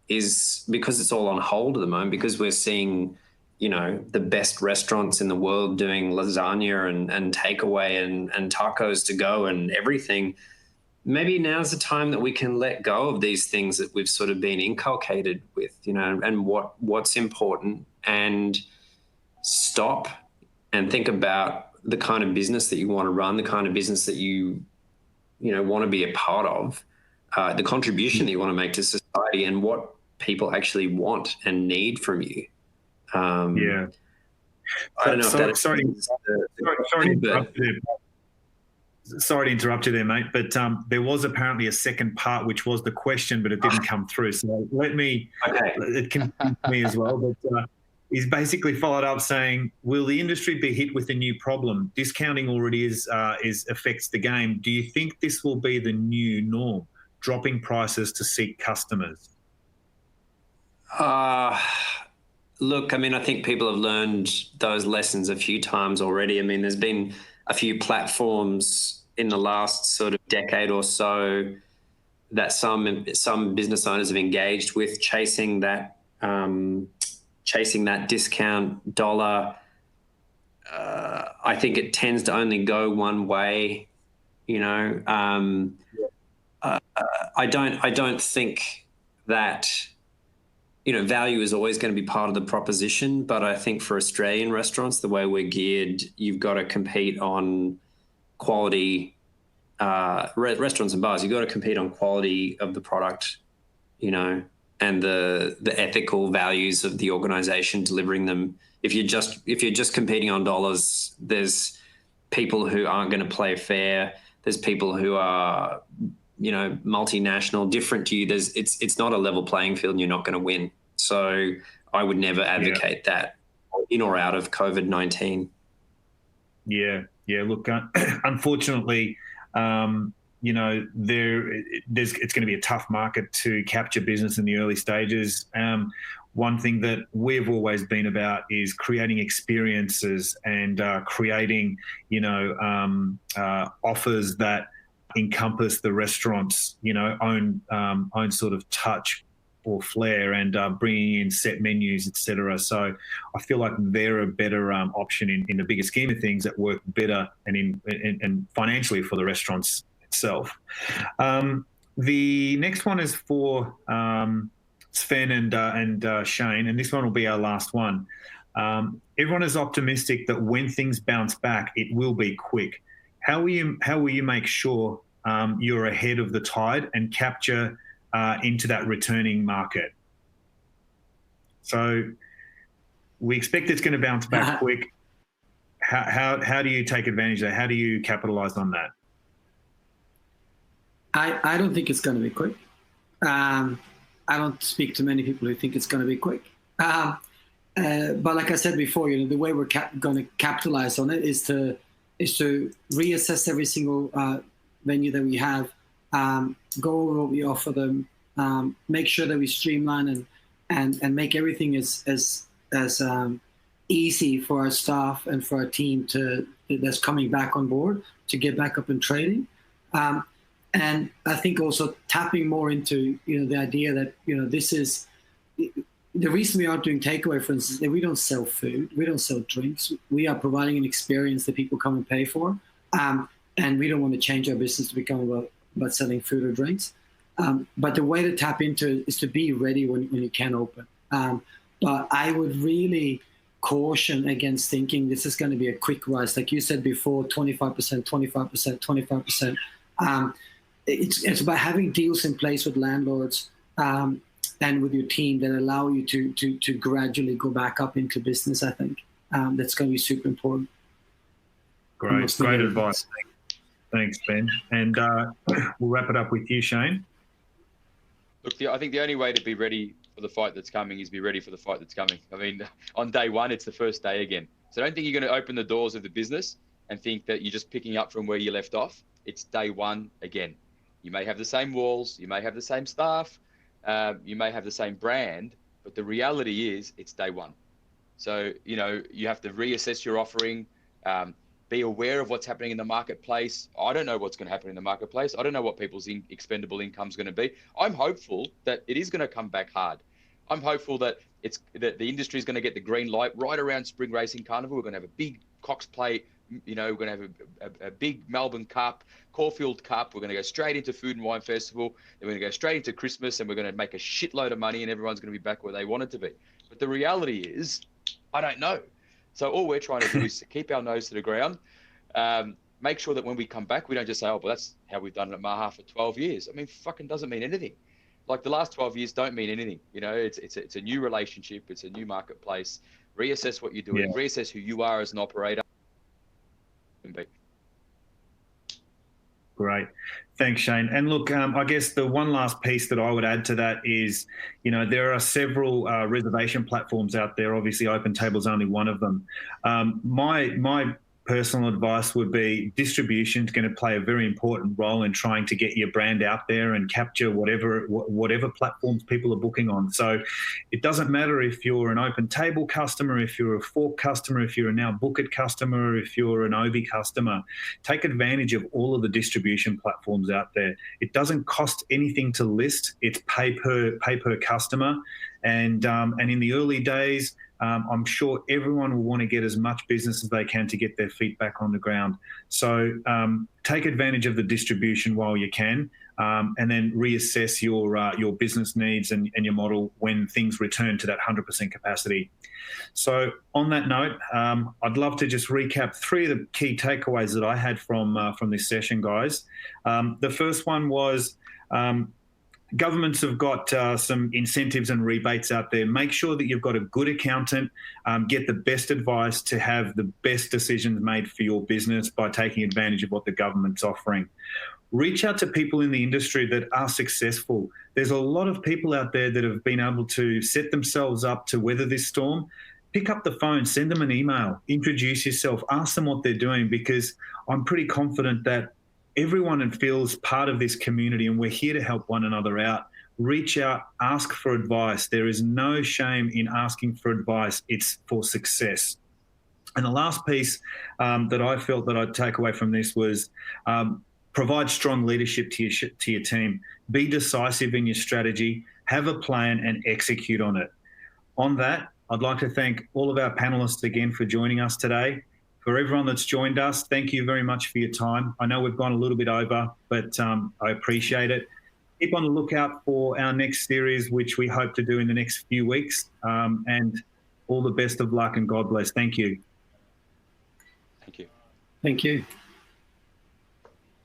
because it's all on hold at the moment, because we're seeing, you know, the best restaurants in the world doing lasagna and takeaway and tacos to go and everything. Maybe now's the time that we can let go of these things that we've sort of been inculcated with, you know, and what's important, and stop and think about the kind of business that you want to run, the kind of business that you want to be a part of, the contribution that you want to make to society, and what people actually want and need from you. Yeah. I don't know Sorry to interrupt you there, mate, but there was apparently a second part, which was the question, but it didn't come through. So it confused me as well. But he's basically followed up saying, will the industry be hit with a new problem? Discounting already affects the game. Do you think this will be the new norm, dropping prices to seek customers? Look, I mean, I think people have learned those lessons a few times already. I mean, there's been a few platforms in the last sort of decade or so that some business owners have engaged with, chasing that discount dollar. I think it tends to only go one way. You know, I don't think that, you know, value is always going to be part of the proposition, but I think for Australian restaurants, the way we're geared, you've got to compete on quality. Restaurants and bars, you've got to compete on quality of the product, you know, and the ethical values of the organisation delivering them. If you're just competing on dollars, there's people who aren't going to play fair. There's people who are multinational, different to you, it's not a level playing field and you're not going to win. So I would never advocate that in or out of COVID-19. Yeah. Look, unfortunately, it's going to be a tough market to capture business in the early stages. One thing that we've always been about is creating experiences and creating, offers that encompass the restaurant's, own sort of touch or flair, and bringing in set menus, etc. So I feel like they're a better option in the bigger scheme of things that work better and financially for the restaurants itself. The next one is for Sven and Shane, and this one will be our last one. Everyone is optimistic that when things bounce back, it will be quick. How will you make sure you're ahead of the tide and capture into that returning market? So we expect it's going to bounce back quick. How do you take advantage of that? How do you capitalize on that? I don't think it's going to be quick. I don't speak to many people who think it's going to be quick. But like I said before, the way we're going to capitalize on it is to reassess every single venue that we have, go over what we offer them, make sure that we streamline and make everything as easy for our staff and for our team that's coming back on board to get back up and trading. And I think also tapping more into, the idea that, this is the reason we aren't doing takeaway, for instance, that we don't sell food, we don't sell drinks. We are providing an experience that people come and pay for. And we don't want to change our business to become about selling food or drinks. But the way to tap into it is to be ready when you can open. But I would really caution against thinking this is going to be a quick rise. Like you said before, 25%, 25%, 25%. It's about having deals in place with landlords and with your team that allow you to gradually go back up into business. I think that's going to be super important. Great advice. Thanks, Ben. And we'll wrap it up with you, Shane. Look, I think the only way to be ready for the fight that's coming is be ready for the fight that's coming. I mean, on day one, it's the first day again. So I don't think you're going to open the doors of the business and think that you're just picking up from where you left off. It's day one again. You may have the same walls, you may have the same staff, you may have the same brand, but the reality is it's day one. So, you have to reassess your offering, be aware of what's happening in the marketplace. I don't know what's going to happen in the marketplace. I don't know what people's expendable income is going to be. I'm hopeful that it is going to come back hard. I'm hopeful that that the industry is going to get the green light right around Spring Racing Carnival. We're going to have a big Cox Plate. We're going to have a big Melbourne Cup, Caulfield Cup. We're going to go straight into Food and Wine Festival. Then we're going to go straight into Christmas, and we're going to make a shitload of money, and everyone's going to be back where they wanted to be. But the reality is, I don't know. So all we're trying to do is to keep our nose to the ground, make sure that when we come back, we don't just say, oh, well, that's how we've done it at Maha for 12 years. I mean, fucking doesn't mean anything. Like the last 12 years don't mean anything. It's a new relationship. It's a new marketplace. Reassess what you're doing. Yeah. Reassess who you are as an operator. Great. Thanks, Shane. And look, I guess the one last piece that I would add to that is, there are several reservation platforms out there. Obviously, OpenTable is only one of them. My personal advice would be distribution is going to play a very important role in trying to get your brand out there and capture whatever platforms people are booking on. So it doesn't matter if you're an OpenTable customer, if you're a Fork customer, if you're a Now Book It customer, if you're an Obi customer, take advantage of all of the distribution platforms out there. It doesn't cost anything to list. It's pay per customer. And in the early days, I'm sure everyone will want to get as much business as they can to get their feet back on the ground. So take advantage of the distribution while you can, and then reassess your business needs and your model when things return to that 100% capacity. So on that note, I'd love to just recap 3 of the key takeaways that I had from this session, guys. The first one was Governments have got some incentives and rebates out there. Make sure that you've got a good accountant, get the best advice to have the best decisions made for your business by taking advantage of what the government's offering. Reach out to people in the industry that are successful. There's a lot of people out there that have been able to set themselves up to weather this storm. Pick up the phone, send them an email, introduce yourself, ask them what they're doing, because I'm pretty confident that everyone feels part of this community and we're here to help one another out. Reach out, ask for advice. There is no shame in asking for advice. It's for success. And the last piece that I felt that I'd take away from this was provide strong leadership to your team. Be decisive in your strategy, have a plan and execute on it. On that, I'd like to thank all of our panelists again for joining us today. For everyone that's joined us, thank you very much for your time. I know we've gone a little bit over, but I appreciate it. Keep on the lookout for our next series, which we hope to do in the next few weeks. And all the best of luck and God bless. Thank you. Thank you. Thank you.